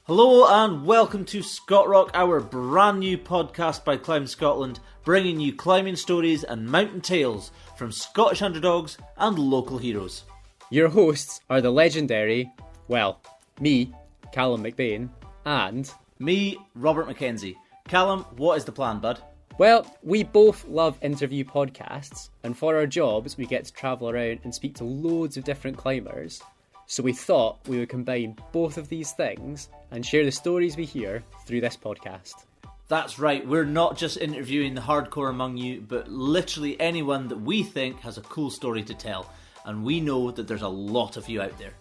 Hello and welcome to Scott Rock, our brand new podcast by Climb Scotland, bringing you climbing stories and mountain tales from Scottish underdogs and local heroes. Your hosts are the legendary, me, Calum McBain, and me, Robert Mackenzie. Calum, what is the plan, bud? Well, we both love interview podcasts, and for our jobs we get to travel around and speak to loads of different climbers. So we thought we would combine both of these things and share the stories we hear through this podcast. That's right, we're not just interviewing the hardcore among you, but literally anyone that we think has a cool story to tell. And we know that there's a lot of you out there.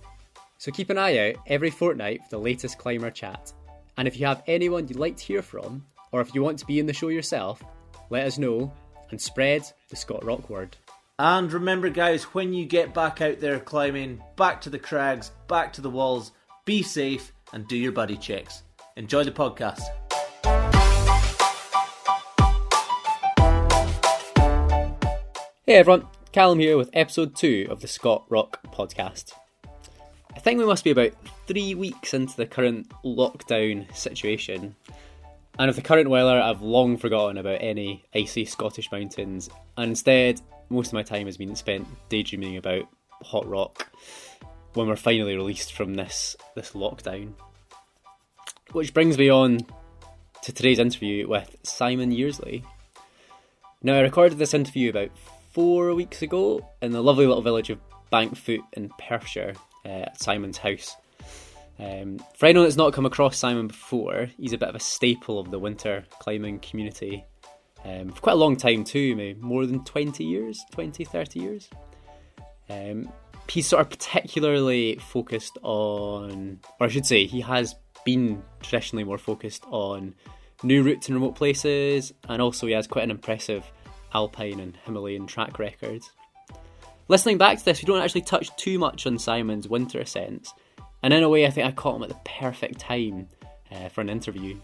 So keep an eye out every fortnight for the latest climber chat. And if you have anyone you'd like to hear from, or if you want to be in the show yourself, let us know and spread the Scott Rock word. And remember guys, when you get back out there climbing, back to the crags, back to the walls, be safe and do your buddy checks. Enjoy the podcast. Hey everyone, Calum here with episode 2 of the Scott Rock podcast. I think we must be about 3 weeks into the current lockdown situation. And with the current weather, I've long forgotten about any icy Scottish mountains, and instead, most of my time has been spent daydreaming about hot rock when we're finally released from this lockdown. Which brings me on to today's interview with Simon Yearsley. Now, I recorded this interview about 4 weeks ago in the lovely little village of Bankfoot in Perthshire at Simon's house. For anyone that's not come across Simon before, he's a bit of a staple of the winter climbing community for quite a long time too, maybe more than 30 years. He's sort of particularly focused on, or I should say, he has been traditionally more focused on new routes and remote places, and also he has quite an impressive alpine and Himalayan track record. Listening back to this, we don't actually touch too much on Simon's winter ascents, and in a way I think I caught him at the perfect time for an interview.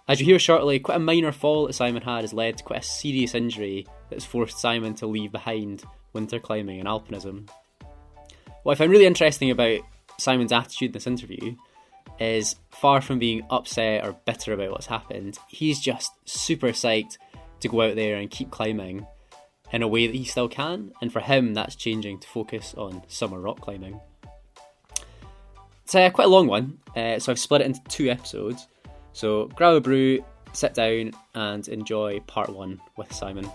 As you hear shortly, quite a minor fall that Simon had has led to quite a serious injury that's forced Simon to leave behind winter climbing and alpinism. What I found really interesting about Simon's attitude in this interview is, far from being upset or bitter about what's happened, he's just super psyched to go out there and keep climbing in a way that he still can, and for him that's changing to focus on summer rock climbing. It's quite a long one, so I've split it into 2 episodes. So grab a brew, sit down and enjoy part 1 with Simon.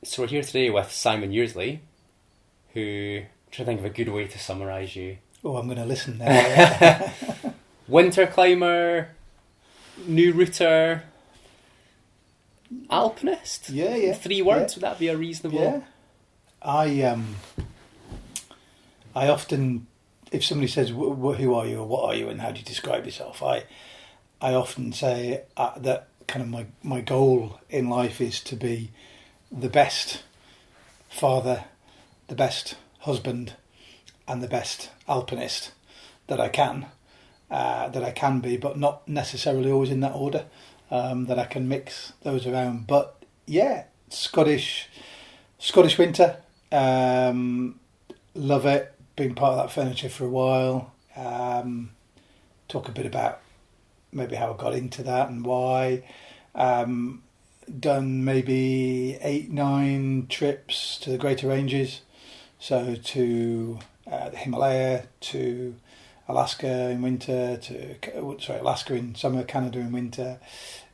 So we're here today with Simon Yearsley, who, I'm trying to think of a good way to summarise you. Oh, I'm going to listen now. Winter climber, new router, alpinist? Yeah. 3 words, would that be a reasonable... Yeah. I often, if somebody says, who are you or what are you and how do you describe yourself, I often say that kind of my goal in life is to be the best father, the best husband and the best alpinist that I can be, but not necessarily always in that order, that I can mix those around. But yeah, Scottish winter, love it. Been part of that furniture for a while. Talk a bit about maybe how I got into that and why. Done maybe 8-9 trips to the Greater Ranges, so to the Himalaya, to Alaska in winter, Alaska in summer, Canada in winter.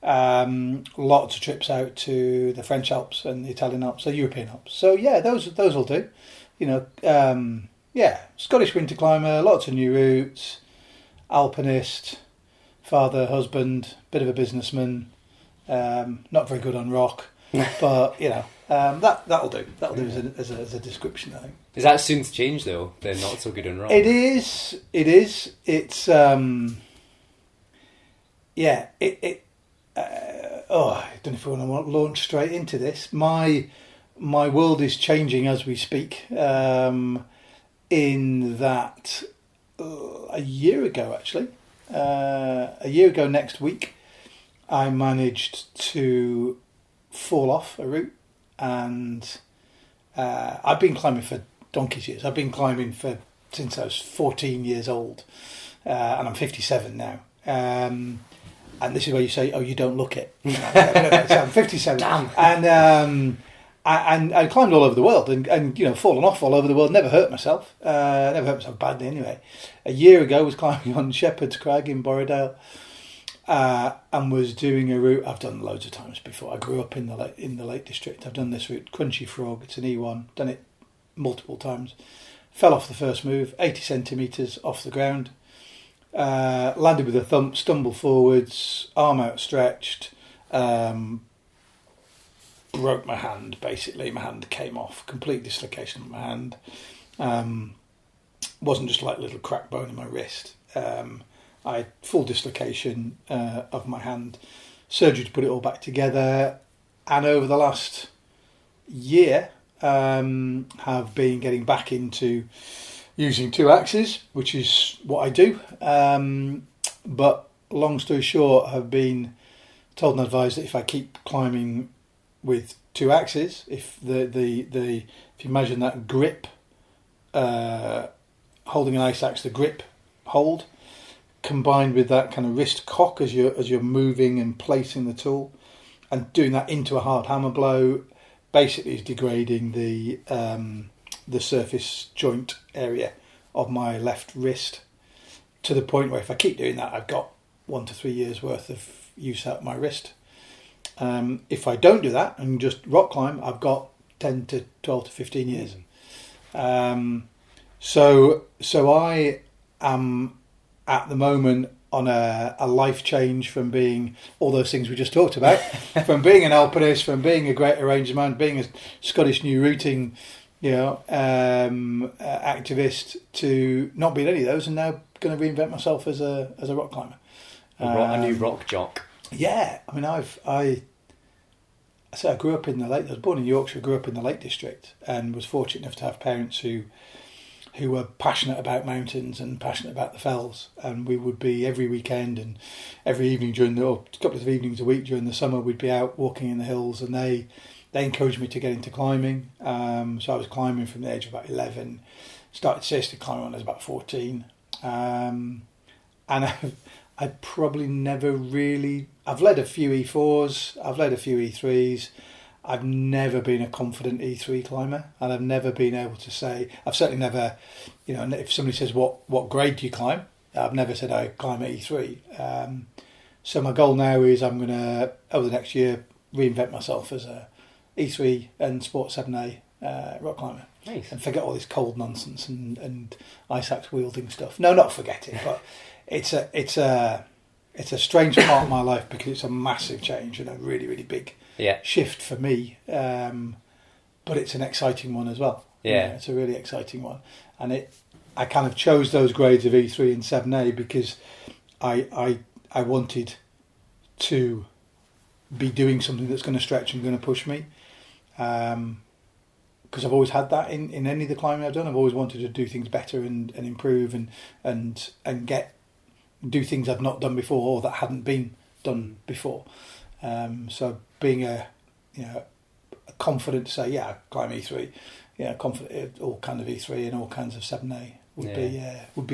Lots of trips out to the French Alps and the Italian Alps, the European Alps. So yeah, those will do. Scottish winter climber, lots of new routes, alpinist, father, husband, bit of a businessman, not very good on rock, but that'll do. That'll do as a description, I think. Is that soon to change though? They're not so good on rock. It is. It's I don't know if I want to launch straight into this. My world is changing as we speak. In that a year ago next week, I managed to fall off a route, and I've been climbing for donkey's years. I've been climbing since I was 14 years old. and I'm 57 now. And this is where you say, "Oh, you don't look it." So I'm 57, Damn. and I climbed all over the world, and fallen off all over the world. Never hurt myself. Never hurt myself badly anyway. A year ago, I was climbing on Shepherd's Crag in Borrowdale, and was doing a route I've done loads of times before. I grew up in the Lake District. I've done this route, Crunchy Frog. It's an E1. Done it multiple times. Fell off the first move, 80 centimetres off the ground. Landed with a thump, stumbled forwards, arm outstretched. Broke my hand, basically. My hand came off. Complete dislocation of my hand. Wasn't just like a little cracked bone in my wrist. I had full dislocation of my hand. Surgery to put it all back together. And over the last year, have been getting back into using 2 axes, which is what I do. But long story short, have been told and advised that if I keep climbing with 2 axes, if if you imagine that grip, holding an ice axe, the grip hold, combined with that kind of wrist cock as you're moving and placing the tool, and doing that into a hard hammer blow, basically is degrading the surface joint area of my left wrist to the point where if I keep doing that, I've got 1 to 3 years worth of use out of my wrist. If I don't do that and just rock climb, I've got 10 to 12 to 15 years. So I am at the moment on a life change from being all those things we just talked about, from being an alpinist, from being a great arranger man, being a Scottish new routing, activist, to not being any of those, and now going to reinvent myself as a rock climber. A new rock jock. Yeah, I mean, I grew up in the Lake. I was born in Yorkshire, grew up in the Lake District, and was fortunate enough to have parents who were passionate about mountains and passionate about the fells. And we would be every weekend and every evening or a couple of evenings a week during the summer, we'd be out walking in the hills, and they encouraged me to get into climbing. So I was climbing from the age of about 11. Started seriously climbing when I was about 14. And I'd probably never really... I've led a few E4s, I've led a few E3s. I've never been a confident E3 climber, and I've never been able to say... I've certainly never... if somebody says, what grade do you climb? I've never said I climb at E3. So my goal now is I'm going to, over the next year, reinvent myself as a E3 and Sport 7A rock climber. Nice. And forget all this cold nonsense and ice axe wielding stuff. No, not forget it, but... It's a strange part of my life because it's a massive change and a really, really big shift for me. But it's an exciting one as well. Yeah, it's a really exciting one. And I kind of chose those grades of E3 and 7A because I wanted to be doing something that's going to stretch and going to push me. Because I've always had that in any of the climbing I've done. I've always wanted to do things better and improve and do things I've not done before or that hadn't been done before. So being a confident to say, I climb E3, confident all kind of E3 and all kinds of 7A would be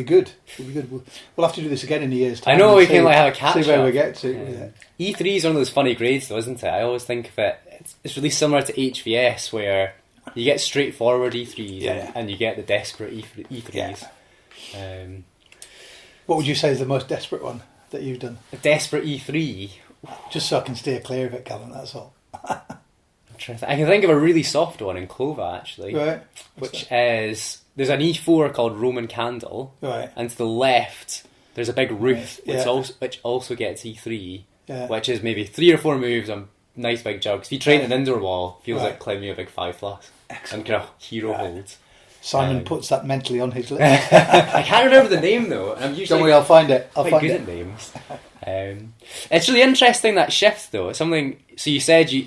good. Would be good. We'll have to do this again in a year's time. I know we can have a catch up. See where we get to. Yeah. E3 is one of those funny grades, though, isn't it? I always think of it. It's really similar to HVS, where you get straightforward E3s and you get the desperate E3s. Yeah. What would you say is the most desperate one that you've done? A desperate E3? Just so I can steer clear of it, Calum, that's all. I can think of a really soft one in Clova, actually. Right. Which is... There's an E4 called Roman Candle. Right. And to the left, there's a big roof, right. which also gets E3, which is maybe 3 or 4 moves on nice big jugs. If you train an indoor wall, feels like climbing a big 5+. Excellent. And kind of hero holds. Simon puts that mentally on his list. I can't remember the name though. I'm usually Don't worry, I'll find it. I'll find good it. at names. It's really interesting, that shift though. It's something. So you said you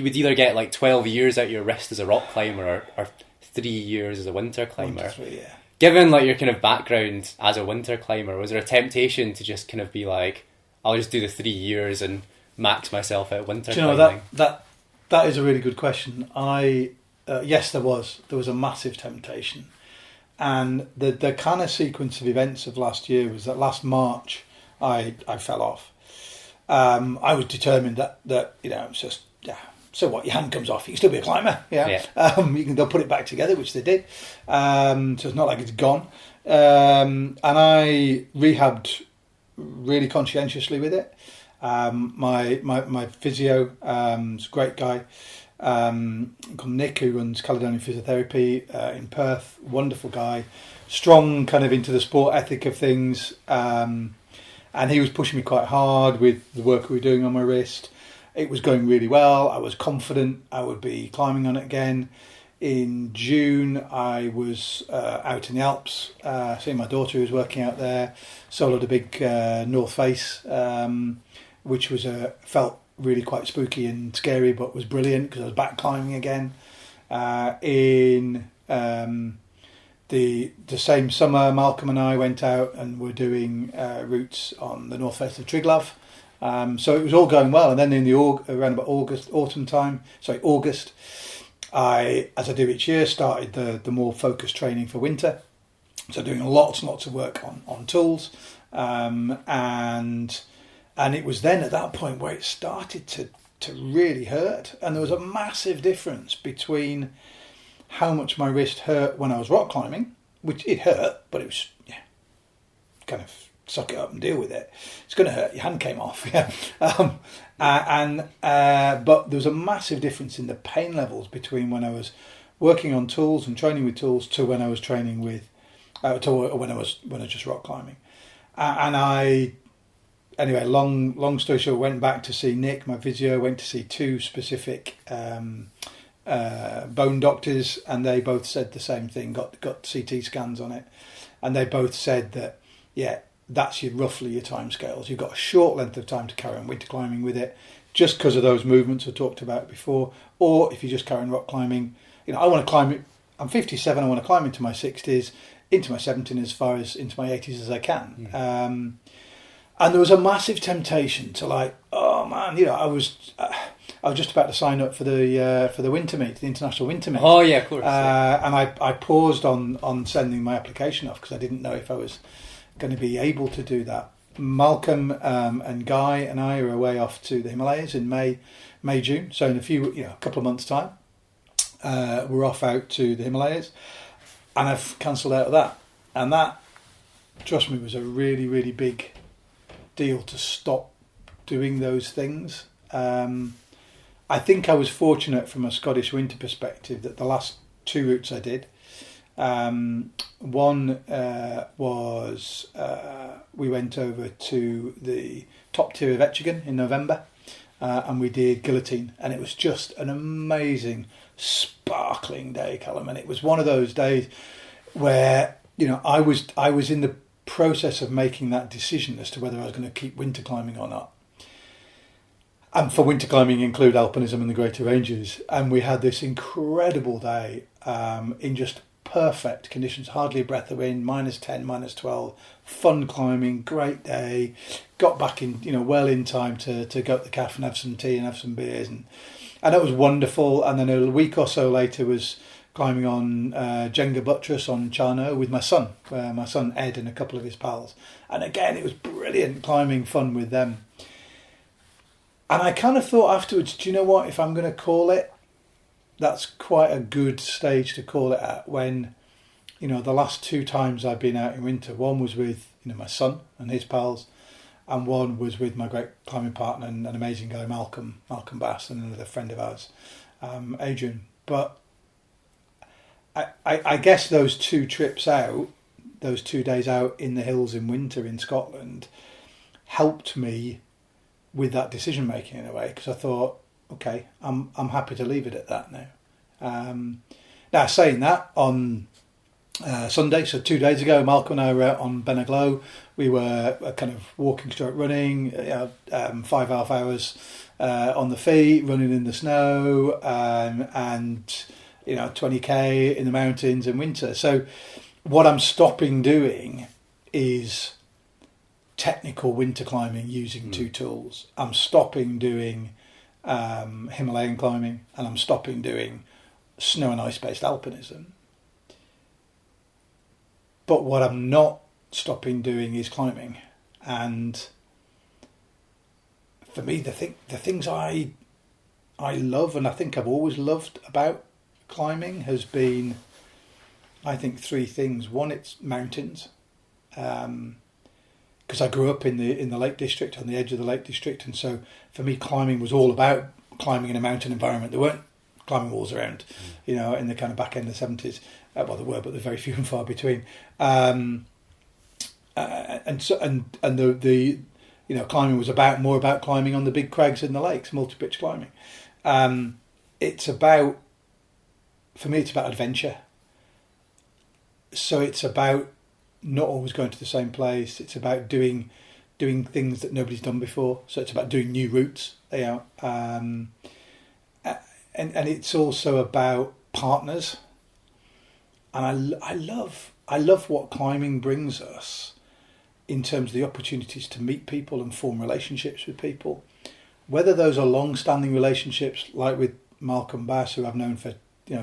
would either get like 12 years out your wrist as a rock climber or 3 years as a winter climber. 1 to 3, yeah. Given like your kind of background as a winter climber, was there a temptation to just kind of be like, I'll just do the 3 years and max myself at winter climbing? That is a really good question. Yes, there was a massive temptation. And the kind of sequence of events of last year was that last March I fell off. I was determined that it's just, so what, your hand comes off, you can still be a climber. They'll put it back together, which they did. So it's not like it's gone. And I rehabbed really conscientiously with it. My physio is a great guy, called Nick, who runs Caledonian Physiotherapy in Perth. Wonderful guy, strong kind of into the sport ethic of things, and he was pushing me quite hard with the work we were doing on my wrist. It was going really well. I was confident I would be climbing on it again. In June, I was out in the Alps, seeing my daughter who was working out there. Soloed a big North Face, which was felt really quite spooky and scary, but was brilliant because I was back climbing again. In the same summer, Malcolm and I went out and were doing routes on the North Face of Triglav. So it was all going well, and then in around about August, I, as I do each year, started the more focused training for winter. So doing lots and lots of work on tools, and it was then at that point where it started to really hurt, and there was a massive difference between how much my wrist hurt when I was rock climbing, which it hurt, but it was kind of suck it up and deal with it. It's going to hurt. Your hand came off. But there was a massive difference in the pain levels between when I was working on tools and training with tools to when I was training with, to when I was just rock climbing. Anyway, long story short, went back to see Nick, my physio. Went to see two specific bone doctors, and they both said the same thing. Got CT scans on it, and they both said that that's roughly your timescales. You've got a short length of time to carry on winter climbing with it, just because of those movements I talked about before. Or if you just carry on rock climbing, I want to climb it. I'm 57. I want to climb into my 60s, into my 70s, as far as into my 80s as I can. And there was a massive temptation to oh man, I was just about to sign up for the winter meet, the international winter meet. Oh yeah, of course. And I paused on sending my application off because I didn't know if I was going to be able to do that. Malcolm and Guy and I are away off to the Himalayas in May, June. So in a couple of months' time, we're off out to the Himalayas, and I've cancelled out of that. And that, trust me, was a really, really big deal to stop doing those things. I think I was fortunate from a Scottish winter perspective that the last two routes I did. One was we went over to the top tier of Etchigan in November, and we did Guillotine, and it was just an amazing, sparkling day, Calum. And it was one of those days where I was in the process of making that decision as to whether I was going to keep winter climbing or not. And for winter climbing include alpinism and the Greater Ranges, and we had this incredible day in just perfect conditions, hardly a breath of wind, -10, -12, fun climbing, great day. Got back in, well in time to go up the calf and have some tea and have some beers, and it was wonderful. And then a week or so later was climbing on Jenga Buttress on Charno with my son Ed and a couple of his pals, and again it was brilliant climbing fun with them. And I kind of thought afterwards, do you know what, if I'm going to call it, that's quite a good stage to call it at, when, the last two times I've been out in winter, one was with, my son and his pals, and one was with my great climbing partner and an amazing guy, Malcolm Bass, and another friend of ours, Adrian. But I guess those two trips out, those 2 days out in the hills in winter in Scotland, helped me with that decision making in a way, because I thought, okay, I'm happy to leave it at that now. Now, saying that, on Sunday, so 2 days ago, Malcolm and I were out on Benaglow. We were kind of walking stroke running, 5.5 hours on the feet, running in the snow, and 20k in the mountains in winter. So what I'm stopping doing is technical winter climbing using two tools. I'm stopping doing Himalayan climbing, and I'm stopping doing snow and ice based alpinism. But what I'm not stopping doing is climbing. And for me, the things I love, and I think I've always loved about climbing, has been, I think, three things. One, it's mountains, because I grew up in the Lake District, on the edge of the Lake District, and so for me, climbing was all about climbing in a mountain environment. There weren't climbing walls around, in the kind of back end of the 70s. Well, there were, but they're very few and far between. And the climbing was more about climbing on the big crags in the lakes, multi-pitch climbing. It's about adventure. So it's about not always going to the same place. It's about doing things that nobody's done before. So it's about doing new routes. And it's also about partners. And I love what climbing brings us in terms of the opportunities to meet people and form relationships with people. Whether those are long-standing relationships, like with Malcolm Bass, who I've known for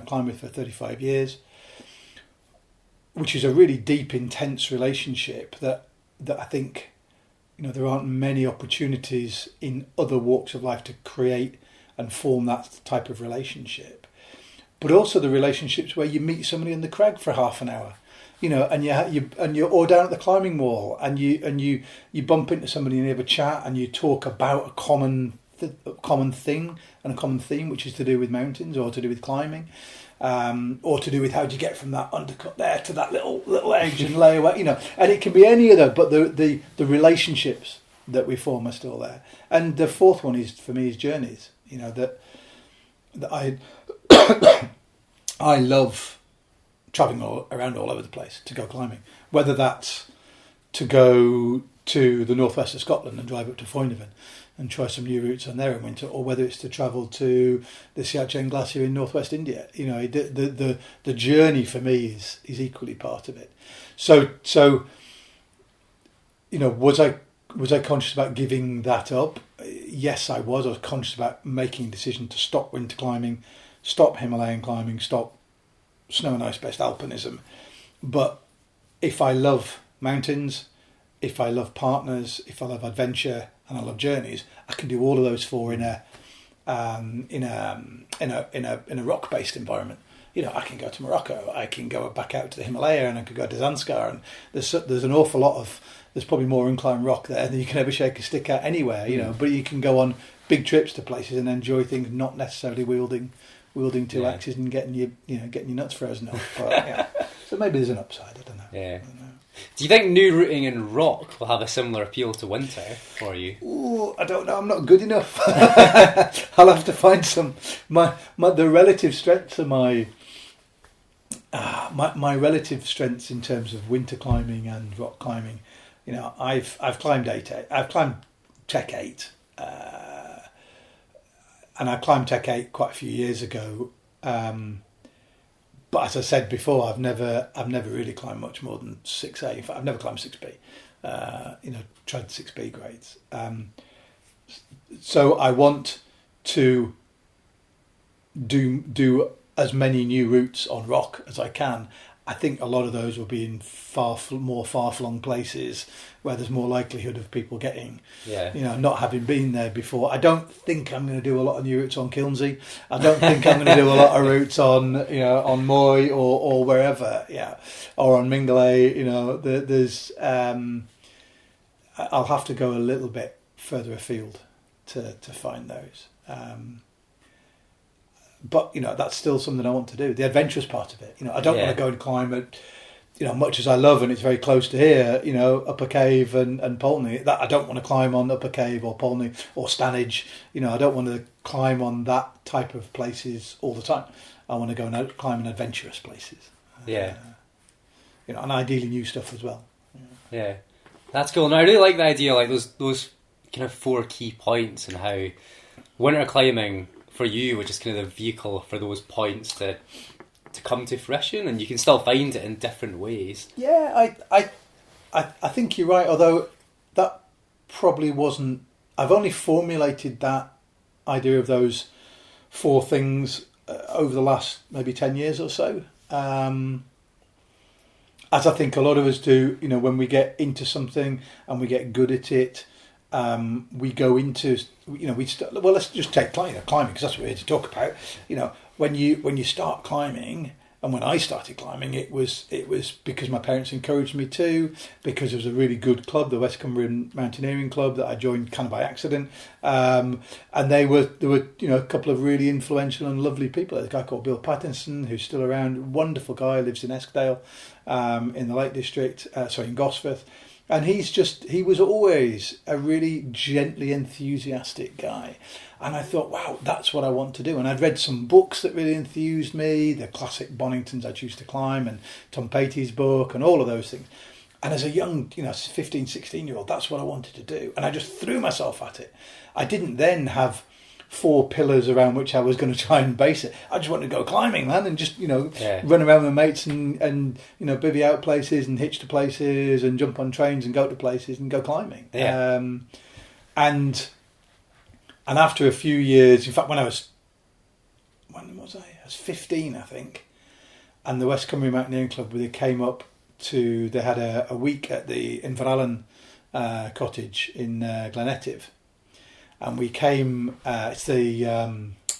climbing for 35 years, which is a really deep, intense relationship that I think there aren't many opportunities in other walks of life to create and form that type of relationship. But also the relationships where you meet somebody in the crag for half an hour, and you're or down at the climbing wall, and you bump into somebody and you have a chat and you talk about a common thing and a common theme, which is to do with mountains or to do with climbing, or to do with how do you get from that undercut there to that little edge and lay away, and it can be any of that, but the relationships that we form are still there. And the fourth one is, for me, is journeys. That I I love travelling around all over the place to go climbing, whether that's to go to the northwest of Scotland and drive up to Foinaven and try some new routes on there in winter, or whether it's to travel to the Siachen Glacier in northwest India. The journey for me is equally part of it. So was I conscious about giving that up? Yes, I was. I was conscious about making a decision to stop winter climbing, stop Himalayan climbing, stop snow and ice-based alpinism. But if I love mountains, if I love partners, if I love adventure, and I love journeys, I can do all of those four in a rock-based environment. I can go to Morocco, I can go back out to the Himalaya, and I could go to Zanskar, and there's an awful lot of, there's probably more incline rock there than you can ever shake a stick at anywhere, but you can go on big trips to places and enjoy things, not necessarily wielding two axes and getting your nuts frozen off. But, so maybe there's an upside. I don't know. Yeah. Do you think new routing in rock will have a similar appeal to winter for you? Ooh, I don't know. I'm not good enough. I'll have to find some. The relative strengths of my relative strengths in terms of winter climbing and rock climbing. I've climbed I've climbed Tech 8, and I climbed Tech 8 quite a few years ago. But as I said before, I've never really climbed much more than 6A. In fact, I've never climbed 6B. Tried 6B grades. So I want to do as many new routes on rock as I can. I think a lot of those will be in more far-flung places where there's more likelihood of people getting, not having been there before. I don't think I'm going to do a lot of new routes on Kilnsey. I don't think I'm going to do a lot of routes on, on Moy or wherever, or on Mingulay. There's, I'll have to go a little bit further afield to find those. But that's still something I want to do. The adventurous part of it. I don't want to go and climb it. Much as I love, and it's very close to here. Upper Cave and Polney. That I don't want to climb on Upper Cave or Polney or Stanage. I don't want to climb on that type of places all the time. I want to go and climb in adventurous places. And ideally new stuff as well. Yeah, that's cool. And I really like the idea, like those kind of 4 key points, and how winter climbing for you, which is kind of the vehicle for those points to come to fruition, and you can still find it in different ways. Yeah, I think you're right, although that probably wasn't... I've only formulated that idea of those 4 things over the last maybe 10 years or so. And as I think a lot of us do, when we get into something and we get good at it, we go into, let's just take climbing, because that's what we're here to talk about. When you start climbing, and when I started climbing, it was because my parents encouraged me to, because there was a really good club, the West Cumbrian Mountaineering Club, that I joined kind of by accident. And there were a couple of really influential and lovely people. There's a guy called Bill Pattinson, who's still around, wonderful guy, lives in Eskdale, in the Lake District, in Gosforth. And he was always a really gently enthusiastic guy. And I thought, wow, that's what I want to do. And I'd read some books that really enthused me, the classic Boningtons I Choose to Climb and Tom Patey's book and all of those things. And as a young, 15, 16-year-old, that's what I wanted to do. And I just threw myself at it. I didn't then have 4 pillars around which I was going to try and base it. I just wanted to go climbing, man, and just, run around with my mates and bivvy out places and hitch to places and jump on trains and go to places and go climbing. Yeah. And after a few years, in fact, when was I? I was 15, I think. And the West Cumbrian Mountaineering Club, they came up they had a week at the Inverallen cottage in Glenetiv. And we came, it's the, I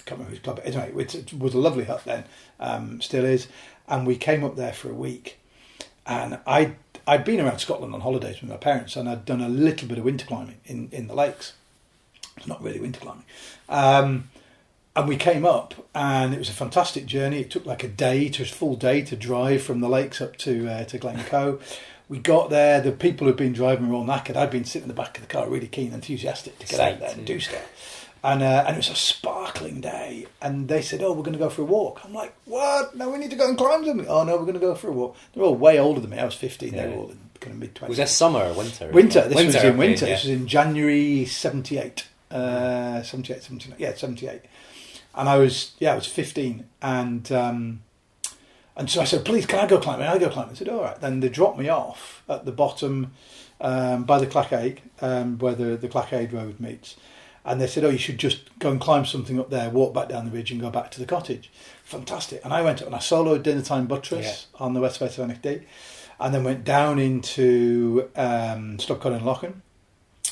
can't remember whose club it is, anyway, it was a lovely hut then, still is. And we came up there for a week. And I'd been around Scotland on holidays with my parents, and I'd done a little bit of winter climbing in the lakes. It's not really winter climbing. And we came up, and it was a fantastic journey. It took like a full day to drive from the lakes up to Glencoe. We got there, the people who'd been driving were all knackered. I'd been sitting in the back of the car really keen, enthusiastic to get out there and do stuff. And it was a sparkling day. And they said, oh, we're going to go for a walk. I'm like, what? No, we need to go and climb something. Oh, no, we're going to go for a walk. They're all way older than me. I was 15, they were all in kind of mid-20s. Was this summer or winter? Winter. This was in winter. Yeah. This was in January 78. 78. And I was 15. And so I said, please, can I go climbing? I said, all right. Then they dropped me off at the bottom by the Clachaig, where the Clachaig Road meets. And they said, oh, you should just go and climb something up there, walk back down the ridge and go back to the cottage. Fantastic. And I went up and I soloed Dinner Time Buttress on the west face of Annick, and then went down into Stubcod and Lochan.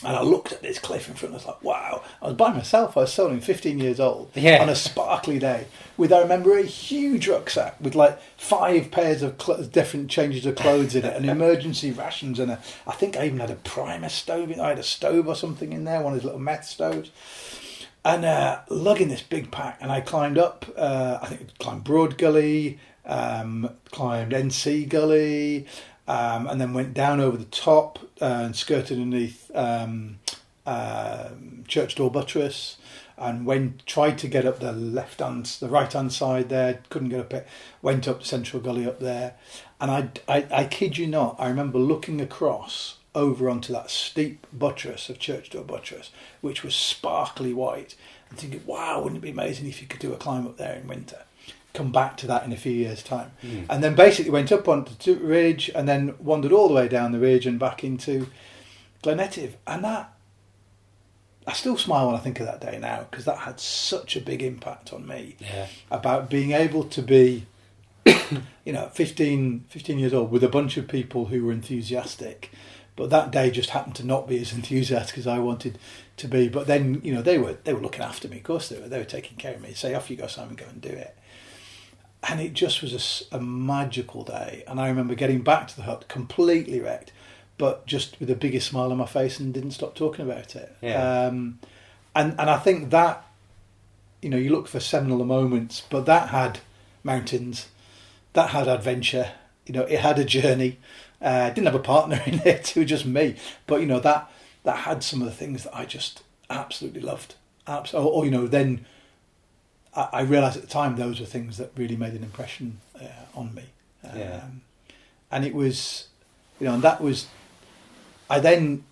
And I looked at this cliff in front and I was like, wow. I was by myself. I was soloing, 15 years old, on a sparkly day with, I remember, a huge rucksack with like 5 pairs of different changes of clothes in it and emergency rations. And I think I even had a primer stove. I had a stove or something in there, one of those little meth stoves. And lugging this big pack. And I climbed up, I think I climbed Broad Gully, climbed NC Gully, and then went down over the top and skirted underneath Church Door Buttress, and tried to get up the right hand side there, couldn't get up it, went up Central Gully up there, and I kid you not, I remember looking across over onto that steep buttress of Church Door Buttress, which was sparkly white, and thinking, wow, wouldn't it be amazing if you could do a climb up there in winter? Come back to that in a few years' time. And then basically went up onto the ridge and then wandered all the way down the ridge and back into Glenetiv. And that, I still smile when I think of that day now, because that had such a big impact on me about being able to be 15 years old with a bunch of people who were enthusiastic, but that day just happened to not be as enthusiastic as I wanted to be. But then, they were looking after me. Of course they were taking care of me. Say, off you go, Simon, go and do it. And it just was a magical day. And I remember getting back to the hut completely wrecked, but just with the biggest smile on my face, and didn't stop talking about it. Yeah. And I think that, you look for seminal moments, but that had mountains, that had adventure, it had a journey. Didn't have a partner in it, it was just me. But, that had some of the things that I just absolutely loved. Then I realised at the time those were things that really made an impression on me. And it was, and that was something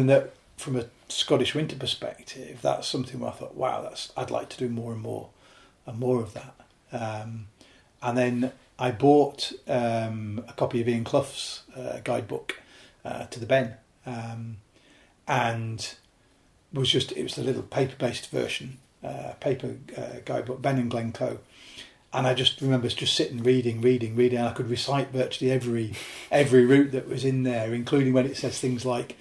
that, from a Scottish winter perspective, that's something where I thought, wow, I'd like to do more and more of that. And then I bought a copy of Ian Clough's guidebook to the Ben, and it was the little paper-based version. Paper guidebook, Ben and Glencoe, And I just remember just sitting reading, and I could recite virtually every route that was in there, including when it says things like,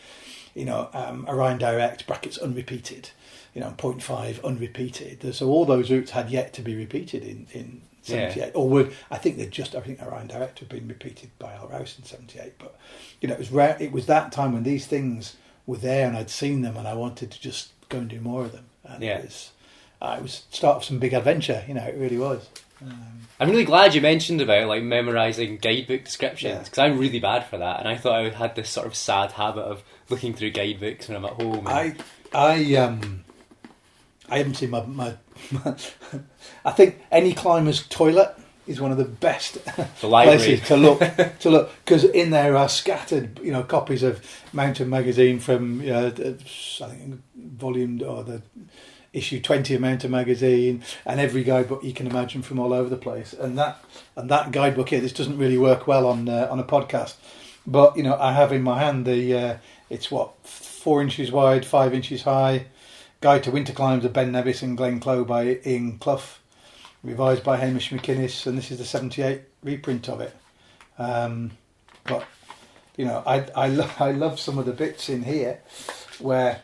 Orion Direct brackets unrepeated, 0.5 unrepeated. So all those routes had yet to be repeated in 78, or would I think Orion Direct had been repeated by Al Rouse in 78. But it was rare. It was that time when these things were there, and I'd seen them, and I wanted to just go and do more of them. And it was start of some big adventure. It really was. I'm really glad you mentioned about like memorising guidebook descriptions, because I'm really bad for that, and I thought I had this sort of sad habit of looking through guidebooks when I'm at home. I haven't seen my I think any climber's toilet is one of the best places to look because in there are scattered copies of Mountain Magazine from I think volume or the issue 20 of Mountain Magazine, and every guidebook you can imagine from all over the place. And that guidebook here, this doesn't really work well on a podcast, but I have in my hand the it's 4 inches wide, 5 inches high, Guide to Winter Climbs of Ben Nevis and Glen Clough by Ian Clough, revised by Hamish McInnes, and this is the 78 reprint of it. But I love some of the bits in here where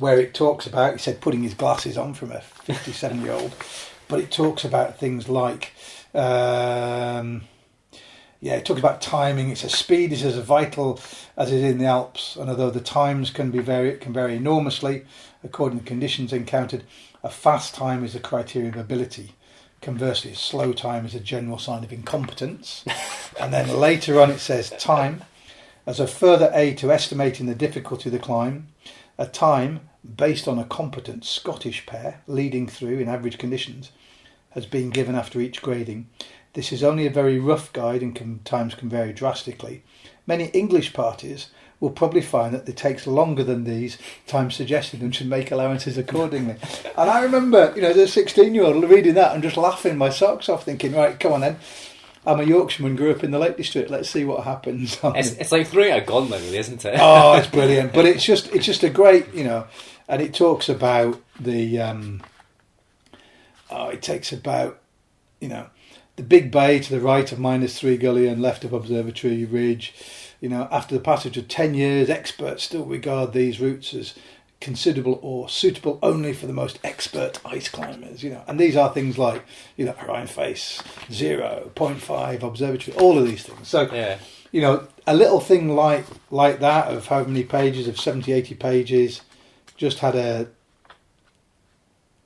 it talks about, he said putting his glasses on from a 57-year-old, but it talks about things like, it talks about timing. It says speed is as vital as it is in the Alps, and although the times can vary enormously according to conditions encountered, a fast time is a criterion of ability. Conversely, a slow time is a general sign of incompetence. And then later on it says time as a further aid to estimating the difficulty of the climb. A time based on a competent Scottish pair leading through in average conditions has been given after each grading. This is only a very rough guide and times can vary drastically. Many English parties will probably find that it takes longer than these times suggested and should make allowances accordingly. And I remember, as a 16-year-old reading that and just laughing my socks off, thinking, right, come on then. I'm a Yorkshireman, grew up in the Lake District. Let's see what happens. It's like throwing a gauntlet, really, isn't it? Oh, it's brilliant. But it's just a great, and it talks about the. It takes about, the Big Bay to the right of -3 Gully and left of Observatory Ridge. After the passage of 10 years, experts still regard these routes as considerable or suitable only for the most expert ice climbers, and these are things like, Orion Face, 0, 0.5, Observatory, all of these things. So, a little thing like that of how many pages, of 70, 80 pages, just had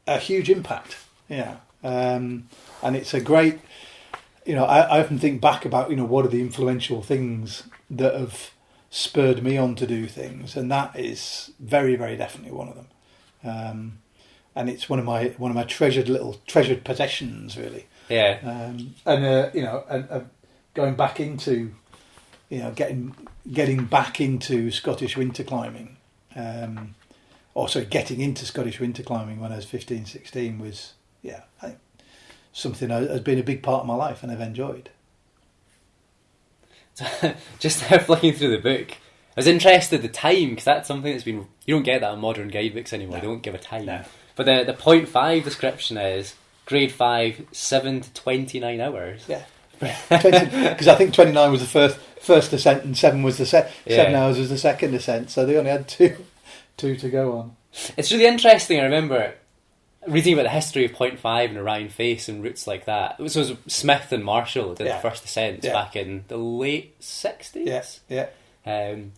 a huge impact, and it's a great, I often think back about, what are the influential things that have spurred me on to do things, and that is very, very definitely one of them. And it's one of my treasured possessions, really. Yeah. And going back into, getting back into Scottish winter climbing, getting into Scottish winter climbing when I was 15, 16 was, I think something that has been a big part of my life and I've enjoyed. Just flicking through the book, I was interested in the time, because that's something that's been, you don't get that in modern guidebooks anymore. They don't give a time. No. But the 0.5 description is grade 5, 7 to 29 hours. Yeah. Because I think 29 was the first ascent and 7 was the 7 hours was the second ascent, so they only had two to go on. It's really interesting. I remember reading about the history of 0.5 and Orion Face and routes like that. It was Smith and Marshall did the first ascents back in the late 60s. Yeah. And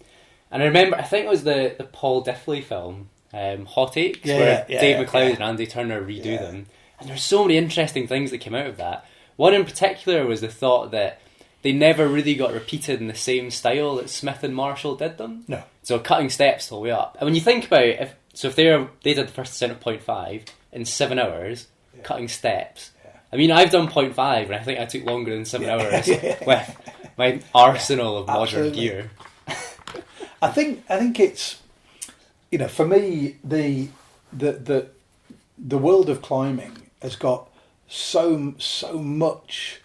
I remember, I think it was the Paul Diffley film, Hot Aches, where Dave McLeod and Andy Turner redo them. And there's so many interesting things that came out of that. One in particular was the thought that they never really got repeated in the same style that Smith and Marshall did them. No. So cutting steps all the way up. And when you think about it, if they did the first ascent of 0.5 in 7 hours, cutting steps. Yeah. I mean, I've done 0.5 and I think I took longer than 7 hours with my arsenal of modern gear. I think it's, for me, the world of climbing has got so much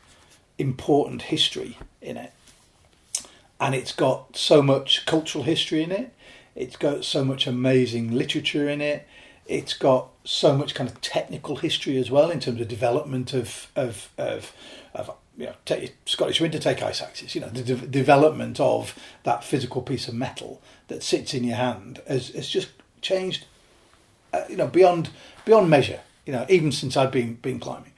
important history in it, and it's got so much cultural history in it. It's got so much amazing literature in it. It's got so much kind of technical history as well in terms of development of take Scottish winter, take ice axes. The development of that physical piece of metal that sits in your hand has just changed, beyond measure. Even since I've been climbing,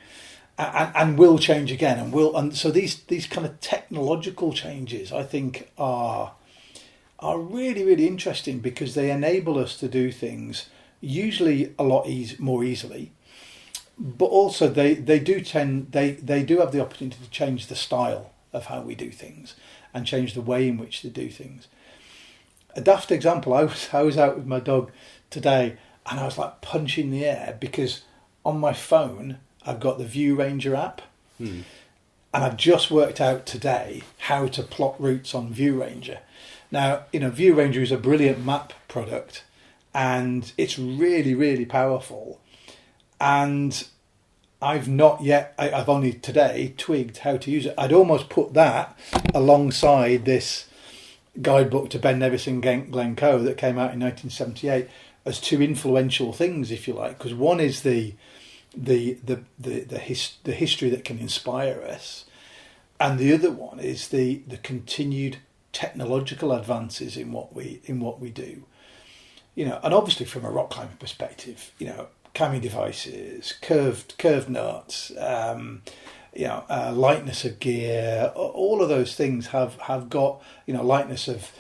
and will change again, and so these kind of technological changes, I think, are really, really interesting, because they enable us to do things usually a lot more easily, but also they do have the opportunity to change the style of how we do things and change the way in which to do things. A daft example: I was out with my dog today, and I was like punching the air because on my phone I've got the View Ranger app, and I've just worked out today how to plot routes on View Ranger. Now, View Ranger is a brilliant map product, and it's really, really powerful. And I've only today twigged how to use it. I'd almost put that alongside this guidebook to Ben Nevis and Glencoe that came out in 1978 as two influential things, if you like, because one is the history that can inspire us, and the other one is the continued technological advances in what we do. And obviously from a rock climbing perspective, climbing devices, curved nuts, lightness of gear, all of those things have got lightness of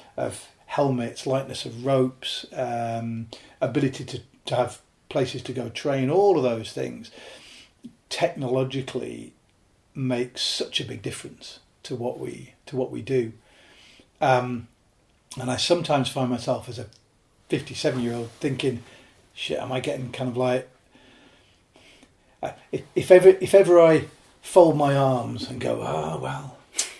helmets, lightness of ropes, ability to have places to go train. All of those things technologically make such a big difference to what we do. And I sometimes find myself as a 57-year-old thinking, shit, am I getting kind of like, if ever I fold my arms and go, oh well,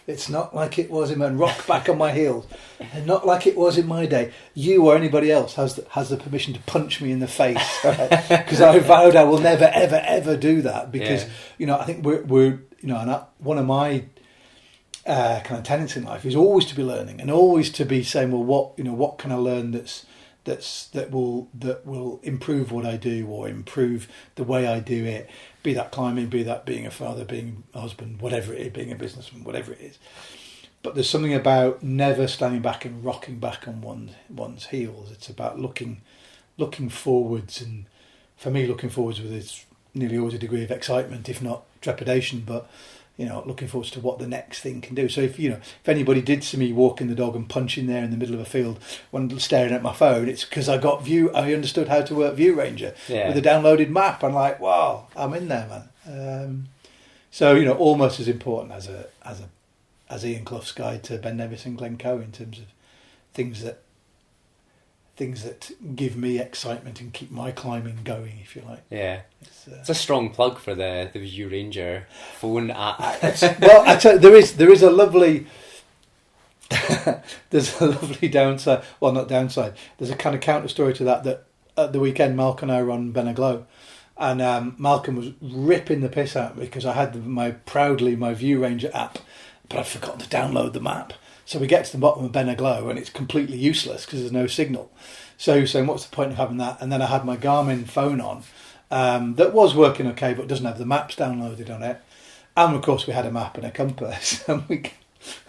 it's not like it was and rock back on my heels, and not like it was in my day, you or anybody else has the permission to punch me in the face, because I vowed I will never ever do that, because I think we're and one of my kind of tenets in life is always to be learning, and always to be saying, well, what can I learn that will improve what I do, or improve the way I do it, be that climbing, be that being a father, being a husband, whatever it is, being a businessman, whatever it is. But there's something about never standing back and rocking back on one's heels. It's about looking forwards, and for me, looking forwards with it's nearly always a degree of excitement, if not trepidation, but looking forward to what the next thing can do. So if anybody did see me walking the dog and punching there in the middle of a field when staring at my phone, it's because I understood how to work View Ranger with a downloaded map. I'm like, wow, I'm in there, man. So almost as important as Ian Clough's guide to Ben Nevis and Glencoe in terms of things that give me excitement and keep my climbing going, if you like. Yeah, it's a strong plug for the View Ranger phone app. Well, I tell you, there is a lovely there's a lovely downside. Well, not downside. There's a kind of counter story to that at the weekend, Malcolm and I were on Benaglow, and Malcolm was ripping the piss out of me because I had my View Ranger app, but I'd forgotten to download the map. So we get to the bottom of Benaglow and it's completely useless because there's no signal. So he was saying, what's the point of having that? And then I had my Garmin phone on that was working okay, but doesn't have the maps downloaded on it. And of course we had a map and a compass. And I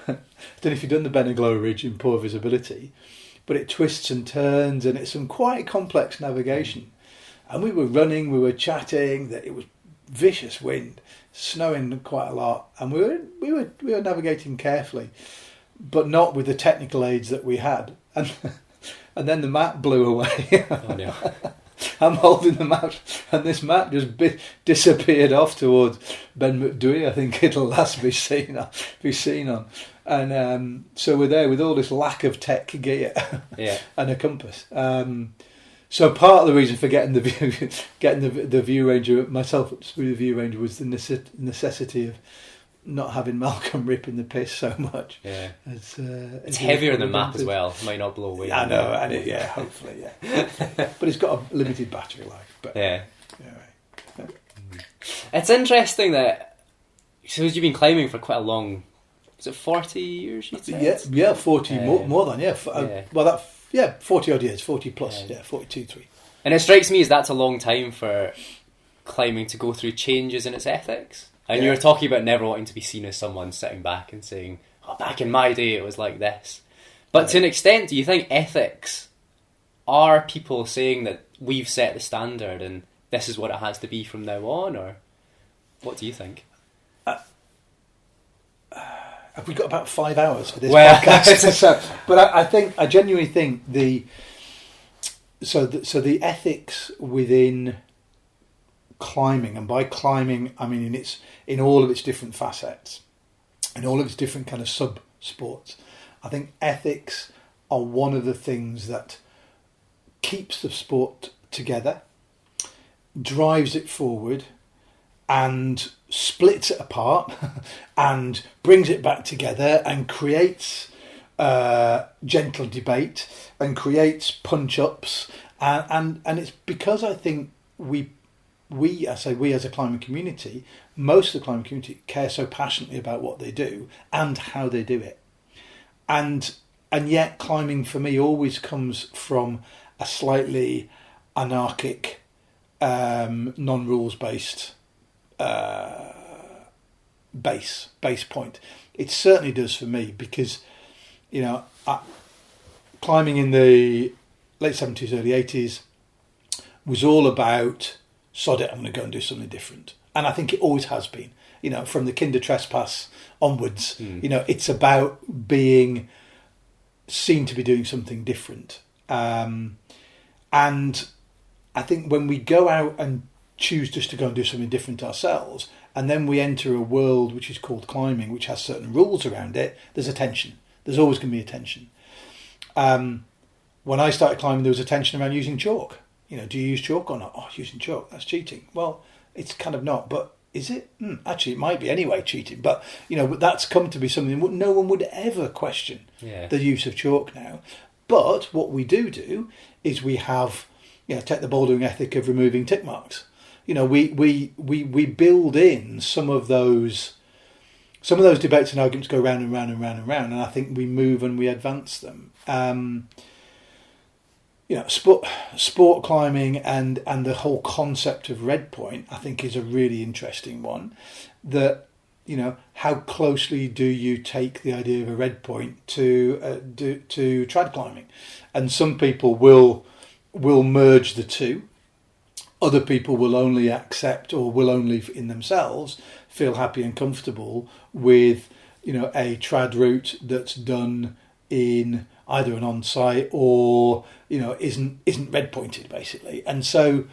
don't know if you've done the Benaglow Ridge in poor visibility, but it twists and turns and it's some quite complex navigation. And we were running, we were chatting, that it was vicious wind, snowing quite a lot, and we were navigating carefully, but not with the technical aids that we had. And then the map blew away. Oh, no. I'm holding the map, and this map just disappeared off towards Ben McDoey. I think it'll last be seen on. And so we're there with all this lack of tech gear and a compass. So part of the reason for getting the View Ranger myself through the View Ranger was the necessity of not having Malcolm ripping the piss so much. Yeah, it's heavier than the map as well. It might not blow away. I know, and hopefully, but it's got a limited battery life. But yeah. It's interesting that because you've been climbing for quite a long. Is it 40 years? You'd say? Yeah, 40 more than 40 odd years, 40 plus, 42, 3. And it strikes me as that's a long time for climbing to go through changes in its ethics. And you were talking about never wanting to be seen as someone sitting back and saying, oh, back in my day it was like this. But to an extent, do you think ethics are people saying that we've set the standard and this is what it has to be from now on, or what do you think? Have we got about 5 hours for this podcast? But I genuinely think the ethics within climbing, and by climbing I mean in all of its different facets, in all of its different kind of sub sports, I think ethics are one of the things that keeps the sport together, drives it forward, and splits it apart and brings it back together and creates gentle debate and creates punch-ups, and it's because I think we as a climbing community, most of the climbing community care so passionately about what they do and how they do it, and yet climbing for me always comes from a slightly anarchic, non-rules based base point. It certainly does for me, because climbing in the late 70s, early 80s was all about sod it, I'm going to go and do something different, and I think it always has been. From the Kinder Trespass onwards, it's about being seen to be doing something different, and I think when we go out and choose just to go and do something different ourselves, and then we enter a world which is called climbing, which has certain rules around it, there's a tension. There's always going to be a tension. When I started climbing, there was a tension around using chalk. Do you use chalk or not? Oh, using chalk, that's cheating. Well, it's kind of not, but is it? Actually, it might be anyway, cheating. But, that's come to be something no one would ever question the use of chalk now. But what we do is we have, take the bouldering ethic of removing tick marks. We build in some of those debates and arguments go round and round and round and round, and I think we move and we advance them. Sport climbing and the whole concept of red point, I think, is a really interesting one. That how closely do you take the idea of a red point to trad climbing, and some people will merge the two. Other people will only accept, or will only in themselves feel happy and comfortable with, a trad route that's done in either an on-site or, isn't red pointed basically. And so,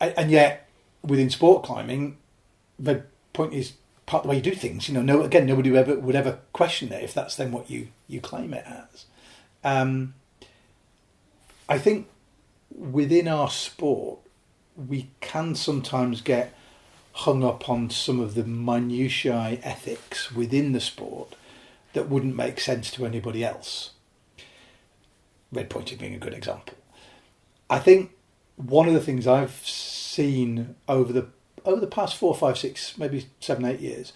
and yet within sport climbing, red point is part of the way you do things. Nobody would ever question it if that's then what you claim it as. I think within our sport, we can sometimes get hung up on some of the minutiae ethics within the sport that wouldn't make sense to anybody else. Red pointing being a good example. I think one of the things I've seen over the past 4, 5, 6, maybe 7, 8 years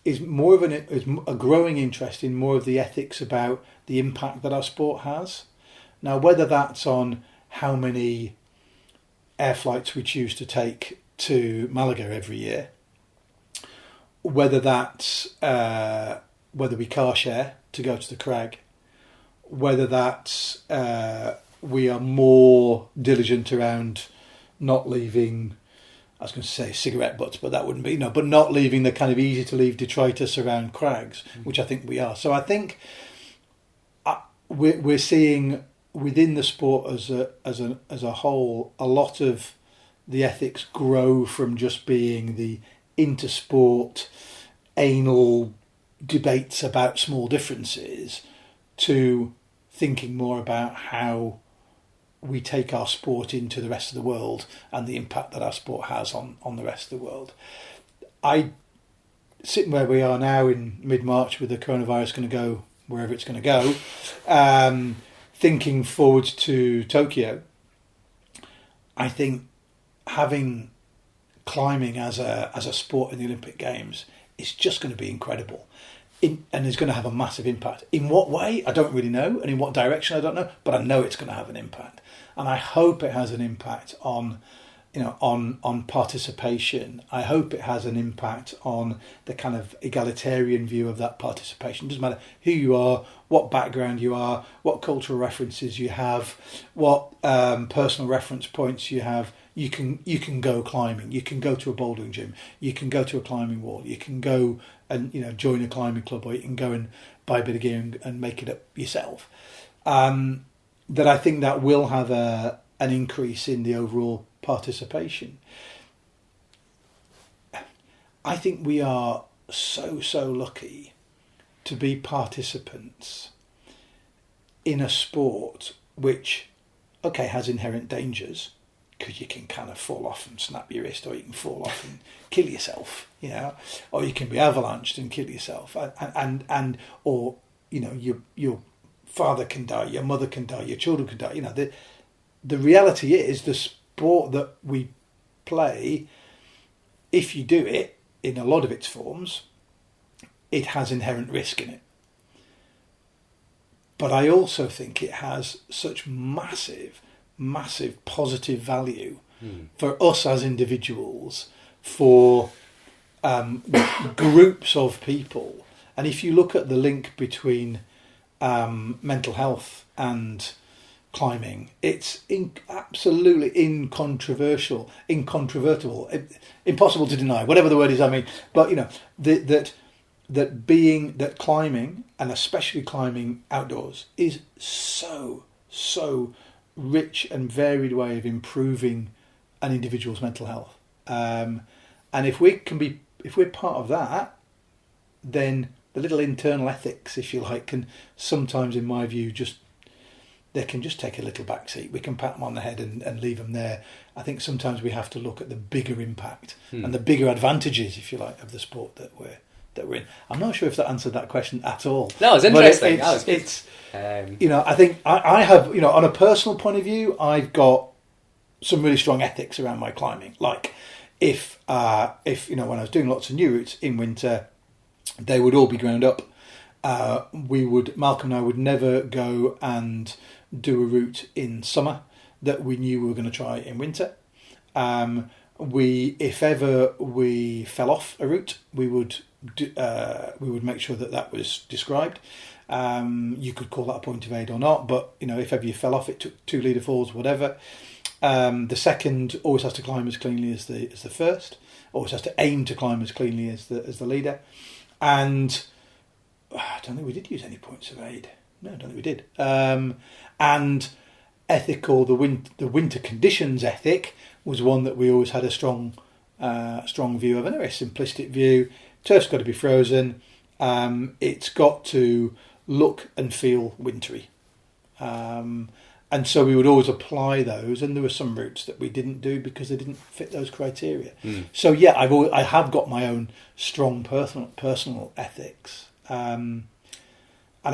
is a growing interest in more of the ethics about the impact that our sport has. Now, whether that's on how many air flights we choose to take to Malaga every year, whether that's whether we car share to go to the crag, whether that's we are more diligent around not leaving, I was going to say cigarette butts, but that wouldn't be, but not leaving the kind of easy to leave detritus around crags, which I think we are. So I think we're seeing within the sport as a whole, a lot of the ethics grow from just being the intersport anal debates about small differences to thinking more about how we take our sport into the rest of the world and the impact that our sport has on the rest of the world. Sitting where we are now in mid-March with the coronavirus going to go wherever it's going to go, thinking forward to Tokyo, I think having climbing as a sport in the Olympic Games is just going to be incredible. and is going to have a massive impact. In what way? I don't really know, and in what direction I don't know, but I know it's going to have an impact, and I hope it has an impact on, on participation. I hope it has an impact on the kind of egalitarian view of that participation. It doesn't matter who you are, what background you are, what cultural references you have, what personal reference points you have. You can go climbing. You can go to a bouldering gym. You can go to a climbing wall. You can go and join a climbing club, or you can go and buy a bit of gear and make it up yourself. That I think that will have an increase in the overall participation. I think we are so lucky to be participants in a sport which, has inherent dangers, because you can kind of fall off and snap your wrist, or you can fall off and kill yourself, or you can be avalanched and kill yourself, or your father can die, your mother can die, your children can die. The reality is, the sport that we play, if you do it in a lot of its forms, it has inherent risk in it. But I also think it has such massive positive value for us as individuals, for groups of people. And if you look at the link between mental health and climbing, it's absolutely incontrovertible, impossible to deny, whatever the word is. But that climbing, and especially climbing outdoors, is so rich and varied way of improving an individual's mental health. And if we're part of that, then the little internal ethics, if you like, can sometimes, in my view, they can just take a little backseat. We can pat them on the head and leave them there. I think sometimes we have to look at the bigger impact and the bigger advantages, if you like, of the sport that we're in. I'm not sure if that answered that question at all. No, it's interesting. I think I have, on a personal point of view, I've got some really strong ethics around my climbing. Like, if when I was doing lots of new routes in winter, they would all be ground up. Malcolm and I would never go and do a route in summer that we knew we were going to try in winter. If ever we fell off a route, we would make sure that was described. You could call that a point of aid or not, but if ever you fell off, it took 2 leader falls, whatever. The second always has to climb as cleanly as the first. Always has to aim to climb as cleanly as the leader. And I don't think we did use any points of aid. No, I don't think we did. And ethical, the winter conditions ethic was one that we always had a strong view of, and a very simplistic view. Turf's got to be frozen. It's got to look and feel wintry. And so we would always apply those, and there were some routes that we didn't do because they didn't fit those criteria. So yeah, I have got my own strong personal ethics, and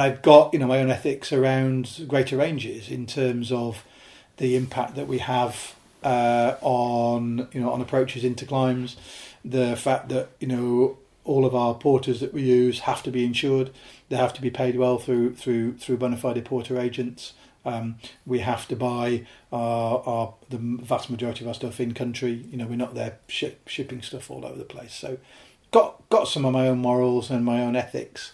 I've got my own ethics around greater ranges in terms of the impact that we have on approaches into climbs, the fact that all of our porters that we use have to be insured, they have to be paid well through bona fide porter agents. We have to buy the vast majority of our stuff in country. We're not there shipping stuff all over the place. So got some of my own morals and my own ethics.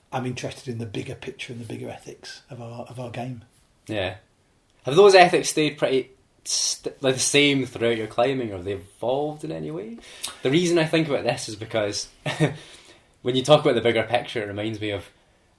I'm interested in the bigger picture and the bigger ethics of our game. Yeah. Have those ethics stayed pretty like the same throughout your climbing, or have they evolved in any way? The reason I think about this is because when you talk about the bigger picture, it reminds me of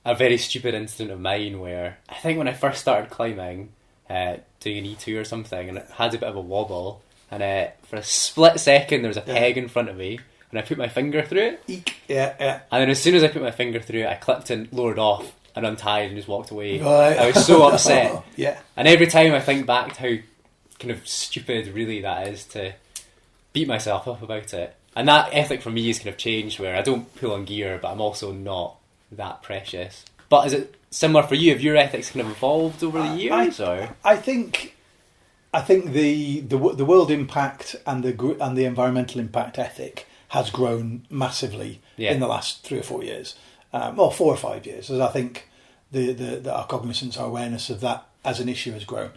a very stupid incident of mine where I think when I first started climbing, doing an E2 or something, and it had a bit of a wobble, and for a split second there was a peg in front of me, and I put my finger through it. Eek. Yeah. And then as soon as I put my finger through it, I clipped and lowered off and untied and just walked away. Right. I was so upset. Yeah. And every time I think back to how kind of stupid really that is to beat myself up about it. And that ethic for me has kind of changed, where I don't pull on gear, but I'm also not that precious. But is it similar for you? Have your ethics kind of evolved over the years? I think the world impact and the environmental impact ethic has grown massively in the last 3 or 4 years. Well, 4 or 5 years, as I think our cognizance, our awareness of that as an issue has grown.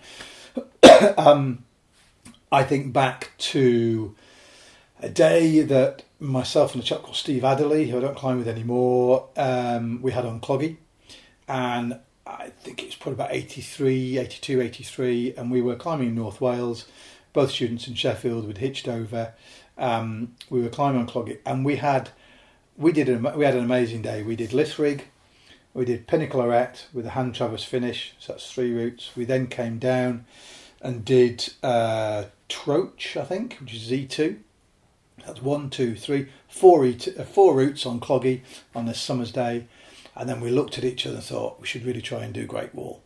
I think back to a day that myself and a chap called Steve Adderley, who I don't climb with anymore, we had on Cloggy, and I think it was probably about 82, 83, and we were climbing in North Wales, both students in Sheffield. We'd hitched over. We were climbing on Cloggy, and we had an amazing day. We did Lithrig, we did Pinnacle Arete with a hand traverse finish, so that's 3 routes. We then came down and did Troach, I think, which is Z2. That's 1, 2, 3, 4 routes on Cloggy on this summer's day, and then we looked at each other and thought we should really try and do Great Wall.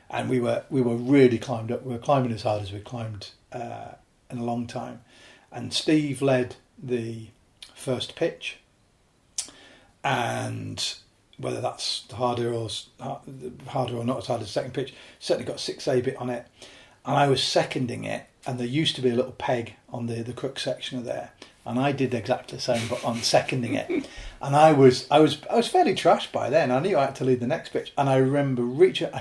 And we were really climbed up. We were climbing as hard as we climbed in a long time. And Steve led the first pitch, and whether that's harder or not as hard as the second pitch, certainly got 6A bit on it. And I was seconding it, and there used to be a little peg on the crook section of there, and I did exactly the same, but on seconding it. And I was fairly trashed by then. I knew I had to lead the next pitch, and I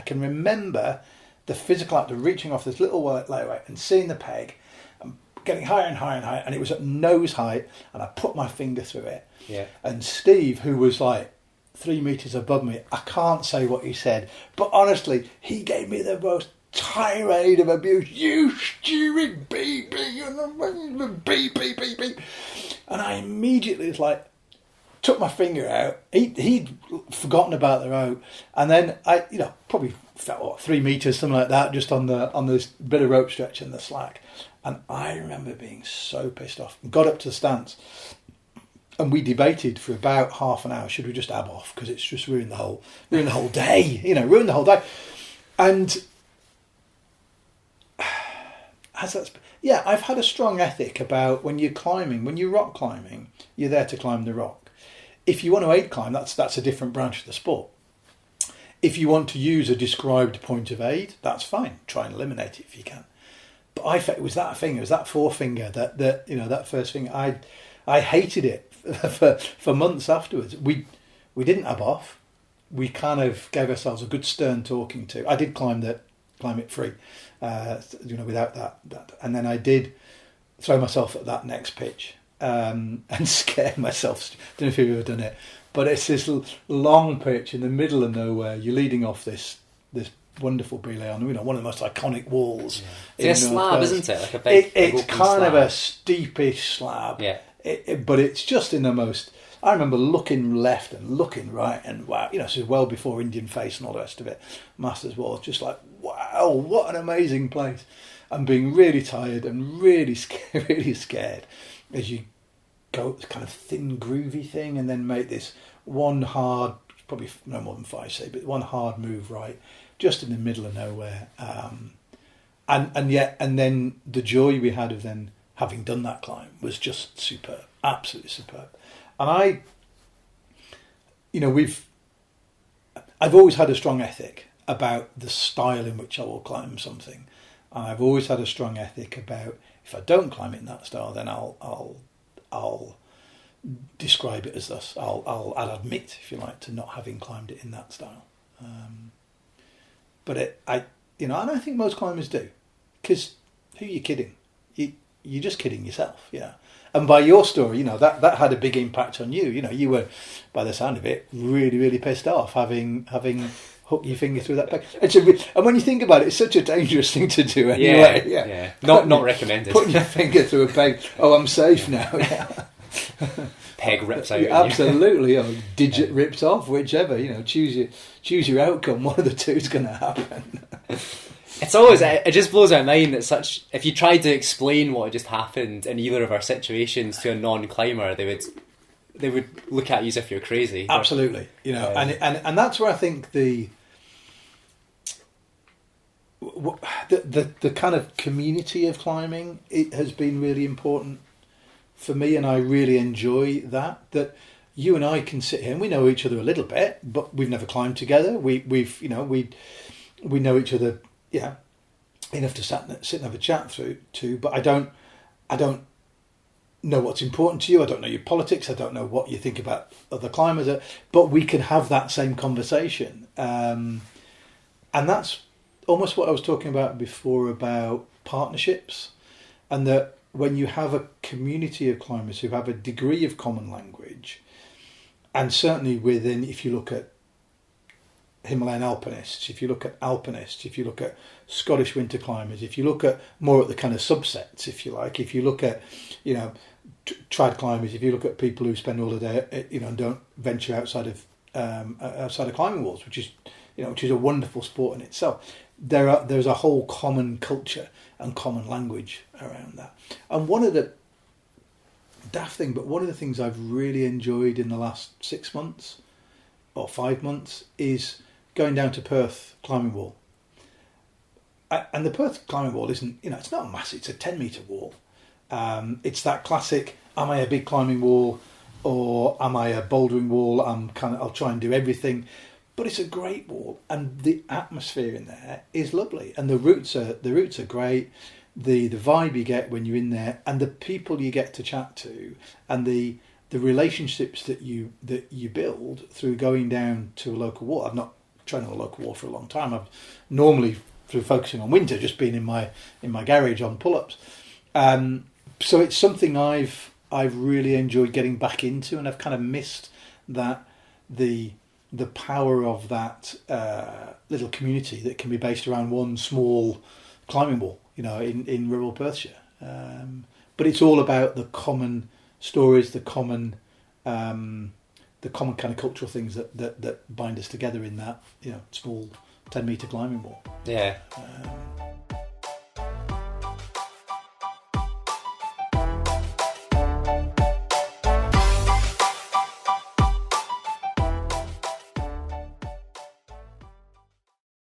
can remember the physical act of reaching off this little lightweight and seeing the peg, and getting higher and higher and higher, and it was at nose height, and I put my finger through it. Yeah. And Steve, who was like 3 meters above me, I can't say what he said, but honestly, he gave me the most tirade of abuse. You stupid beep, and I immediately was like, took my finger out. He'd forgotten about the rope, and then I, probably felt 3 meters, something like that, just on this bit of rope stretch in the slack. And I remember being so pissed off. Got up to the stance, and we debated for about half an hour. Should we just ab off, because it's just ruined the whole day? Ruined the whole day. And I've had a strong ethic about when you're climbing, when you're rock climbing, you're there to climb the rock. If you want to aid climb, that's a different branch of the sport. If you want to use a described point of aid, that's fine. Try and eliminate it if you can. But I felt it was that forefinger, that first finger. I hated it for months afterwards. We didn't ab off. We kind of gave ourselves a good stern talking to. I did climb it free, without that. And then I did throw myself at that next pitch and scare myself. Don't know if you've ever done it, but it's this long pitch in the middle of nowhere. You're leading off this wonderful belay on one of the most iconic walls. Yeah. It's a slab, isn't it? Like a big it's kind slab. of a steepish slab. Yeah. But it's just in the most. I remember looking left and looking right, and wow, this is well before Indian Face and all the rest of it. Masters Wall, just like, wow, what an amazing place. And being really tired and really scared as you go kind of thin, groovy thing, and then make this one hard, probably no more than 5C, but one hard move right, just in the middle of nowhere. And then the joy we had of then having done that climb was just superb, absolutely superb. And I've always had a strong ethic about the style in which I will climb something, and I've always had a strong ethic about if I don't climb it in that style, then I'll describe it as thus. I'll admit, if you like, to not having climbed it in that style. And I think most climbers do, because who are you kidding? You're just kidding yourself, And by your story, that had a big impact on you. You were, by the sound of it, really, really pissed off having hooked your finger through that peg. And when you think about it, it's such a dangerous thing to do anyway. Yeah. Not recommended. Putting your finger through a peg. Oh, I'm safe now. Yeah. Peg rips out. Absolutely. Digit ripped off. Whichever. Choose your outcome. One of the two is going to happen. It's always, it just blows my mind that if you tried to explain what had just happened in either of our situations to a non-climber, they would look at you as if you're crazy. Absolutely, and that's where I think the kind of community of climbing, it has been really important for me, and I really enjoy that you and I can sit here and we know each other a little bit, but we've never climbed together. We know each other. Enough to sit and have a chat through, but I don't know what's important to you. I don't know your politics. I don't know what you think about other climbers. But we can have that same conversation. And that's almost what I was talking about before about partnerships. And that when you have a community of climbers who have a degree of common language, and certainly within, if you look at Himalayan alpinists, if you look at alpinists, if you look at Scottish winter climbers, if you look at more at the kind of subsets, if you like, if you look at, trad climbers, if you look at people who spend all the day, and don't venture outside of climbing walls, which is a wonderful sport in itself. There's a whole common culture and common language around that. And one of the things I've really enjoyed in the last 6 months or 5 months is going down to Perth climbing wall. And the Perth climbing wall isn't, it's not massive, it's a 10-metre wall. It's that classic, am I a big climbing wall or am I a bouldering wall? I'll try and do everything. But it's a great wall, and the atmosphere in there is lovely, and the routes are great. The vibe you get when you're in there, and the people you get to chat to, and the relationships that you build through going down to a local wall. I've not trained on a local wall for a long time. I've normally, through focusing on winter, just been in my garage on pull-ups. So it's something I've really enjoyed getting back into, and I've kind of missed that the power of that little community that can be based around one small climbing wall, in rural Perthshire. But it's all about the common stories, the common kind of cultural things that bind us together in that small 10-metre climbing wall. Yeah.